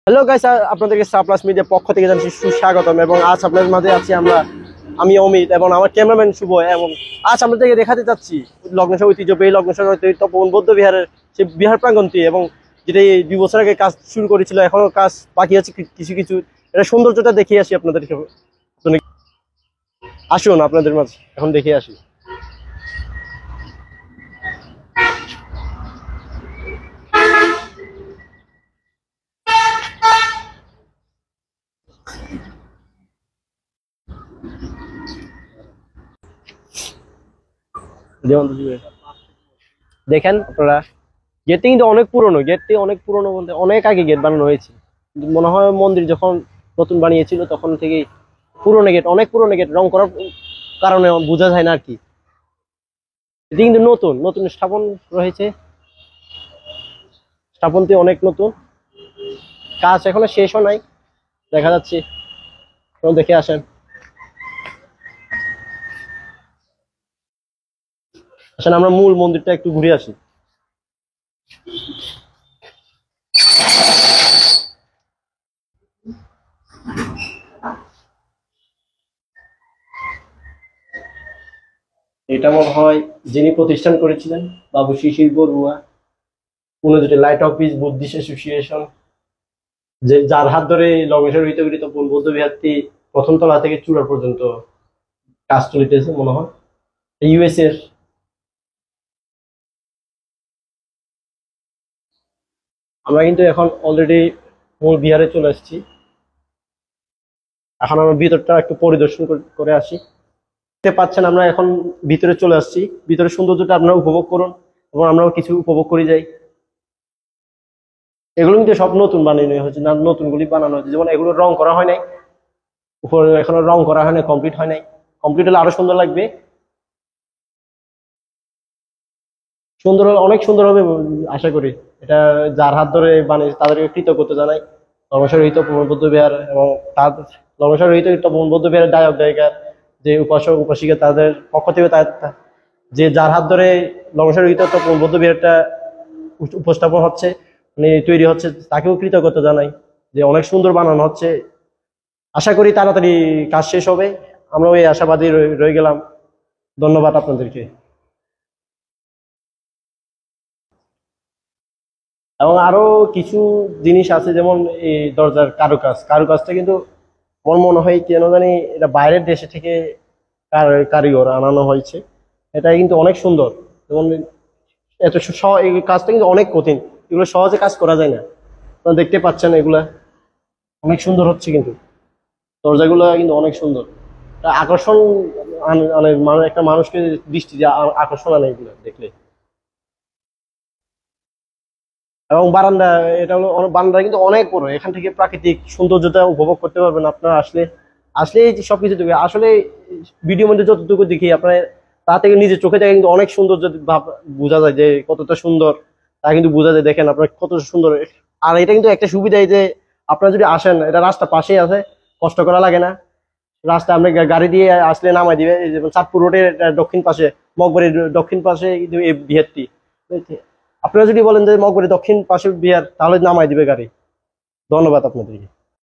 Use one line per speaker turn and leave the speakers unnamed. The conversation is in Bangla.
হ্যালো গাইস, আপনাদেরকে স্টার প্লাস মিডিয়া পক্ষ থেকে জানাচ্ছি সুস্বাগতম। এবং আজ আপনাদের মাঝে আছি আমি অমিত এবং আমার ক্যামেরাম্যান শুভ। এবং আজ আপনাদেরকে দেখাতে চাচ্ছি লগ্নেশ্বর ঐতিহ্যবাহী লগ্নেশ্বর তপোবন বৌদ্ধ বিহারের সেই বিহার প্রাঙ্গণটি, এবং যেটা এই 2 বছর আগে কাজ শুরু করেছিল, এখনো কাজ বাকি আছে কিছু কিছু। এটা সৌন্দর্যটা দেখিয়ে আসি আপনাদেরকে। আসুন আপনাদের মাঝে এখন দেখিয়ে আসি। দেখেন আপনারা, গেটটি কিন্তু অনেক পুরনো। গেটটি অনেক পুরনো বলতে অনেক আগে গেট বানানো হয়েছে। মনে হয় মন্দির যখন নতুন বানিয়েছিল তখন থেকেই পুরনো গেট, অনেক পুরনো গেট। রং করার কারণে বোঝা যায় না আর কি। এটি কিন্তু নতুন নতুন স্থাপন রয়েছে, স্থাপনটি অনেক নতুন, কাজ এখনো শেষও নাই দেখা যাচ্ছে। দেখে আসেন। আসেন আমরা মূল মন্দিরটা একটু ঘুরে আসি। এটা মনে হয় যিনি প্রতিষ্ঠান করেছিলেন বাবু শিশির বড়ুয়া, পুনর্জটি লাইট অফিস বুদ্ধিস্ট অ্যাসোসিয়েশন, যে যার হাত ধরে লগ্নেশ্বর হৃতগৃহীত বৌদ্ধ বিহারটি প্রথম তলা থেকে চূড়া পর্যন্ত কাজ চলিতেছে মনে হয় ইউএস এর। আমরা কিন্তু এখন অলরেডি মূল বিহারে চলে আসছি। এখন আমরা ভিতরটা একটু পরিদর্শন করে আসি। দেখতে পাচ্ছেন আমরা এখন ভিতরে চলে আসছি। ভিতরের সৌন্দর্যটা আপনারা উপভোগ করুন এবং আমরাও কিছু উপভোগ করে যাই। এগুলো কিন্তু সব নতুন বানানো হয়েছে, না নতুন গুলি বানানো হয়েছে। যেমন এগুলো রং করা হয় নাই, উপরে এখনো রং করা হয় নাই, কমপ্লিট হয় নাই। কমপ্লিট হলে আরো সুন্দর লাগবে, সুন্দর অনেক সুন্দর হবে আশা করি। এটা যার হাত ধরে বানিয়েছে তাদেরকে কৃতজ্ঞতা জানাই। লগ্নেশ্বর হৃত বৌদ্ধ বিহার এবং তার লগ্নেশ্বর হৃত বৌদ্ধ বিহারের দায়ক দায়িকার যে উপাসক উপাসিকা, তাদের পক্ষ থেকে যে যার হাত ধরে লগ্নেশ্বর হৃত বৌদ্ধ বিহারটা উপস্থাপন হচ্ছে, মানে তৈরি হচ্ছে, তাকেও কৃতজ্ঞতা জানাই যে অনেক সুন্দর বানানো হচ্ছে। আশা করি তাড়াতাড়ি কাজ শেষ হবে, আমরাও এই আশাবাদী রয়ে গেলাম। ধন্যবাদ আপনাদেরকে। এবং আরো কিছু জিনিস আছে, যেমন এই দরজার কারুকাজটা কিন্তু আমার মনে হয় কেন জানি এটা বাইরের দেশে থেকে কারিগর আনানো হয়েছে। এটা কিন্তু অনেক সুন্দর। যেমন এই কাজটা কিন্তু অনেক কঠিন, এগুলো সহজে কাজ করা যায় না। আপনারা দেখতে পাচ্ছেন এগুলা অনেক সুন্দর হচ্ছে, কিন্তু দরজাগুলো কিন্তু অনেক সুন্দর। এটা আকর্ষণ মানে একটা মানুষকে দৃষ্টি দিয়ে আকর্ষণ আনে এগুলো দেখলে। এবং বারান্দা, এটা হলো বারান্দা কিন্তু অনেক বড়। এখান থেকে প্রাকৃতিক সৌন্দর্যতা উপভোগ করতে পারবেন আপনারা আসলে এই যে সবকিছু দেখবে। আসলে ভিডিওর মধ্যে যতটুকু দেখি আপনার, তা থেকে নিজের চোখে দেখে কিন্তু অনেক সৌন্দর্য ভাব বোঝা যায় যে কতটা সুন্দর, তা কিন্তু বোঝা যায়। দেখেন আপনার কতটা সুন্দর। আর এটা কিন্তু একটা সুবিধাই যে আপনারা যদি আসেন, এটা রাস্তা পাশেই আছে, কষ্ট করা লাগে না। রাস্তা আপনি গাড়ি দিয়ে আসলে নামাই দিবে। যেমন চাঁদপুর রোডের দক্ষিণ পাশে, মগবাড়ির দক্ষিণ পাশে কিন্তু এই বিহারটি। আপনারা যদি বলেন যে মগবাড়ির দক্ষিণ পাশে বিহার, তাহলে নামাই দিবে গাড়ি। ধন্যবাদ আপনাদেরকে।